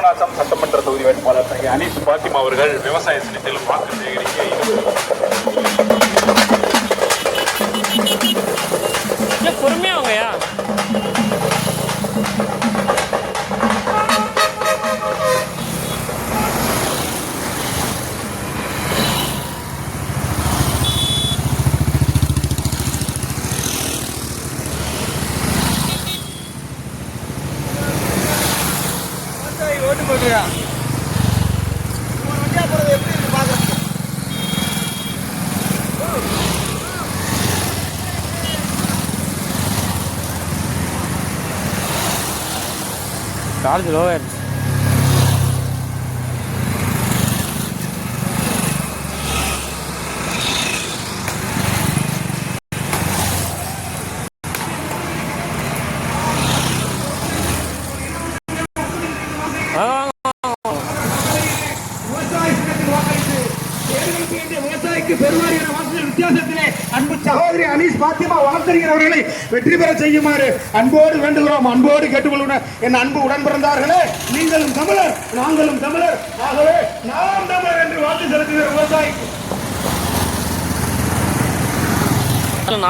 பாபநாசம் சட்டமன்ற தொகுதி வேட்பாளர் அனீஸ் பாத்திமா அவர்கள் விவசாய சின்னத்தில் வாக்கு சேகரிக்க பொறுமையாங்கய்யா. ஓட்டு போட்டுயா வண்டியா போறது எப்படி இருக்கு பாக்குறது. சார்ஜ் லோ ஆயிடுச்சு. விவசாயிக்கு பெருவாரியான வாக்குகள் வித்தியாசத்திலே அன்பு சகோதரி அனீஸ் பாத்திமா வளர்த்தறிஞர் அவர்களை வெற்றி பெற செய்யுமாறு அன்போடு வேண்டுகிறோம், அன்போடு கேட்டுக்கொள்கிறோம். என் அன்பு உடன் பிறந்தார்களே, நீங்களும் தமிழர் நாங்களும் தமிழர், ஆகவே நாம் தமிழர் என்று வாக்கு செலுத்துகிற விவசாயிக்கு நான்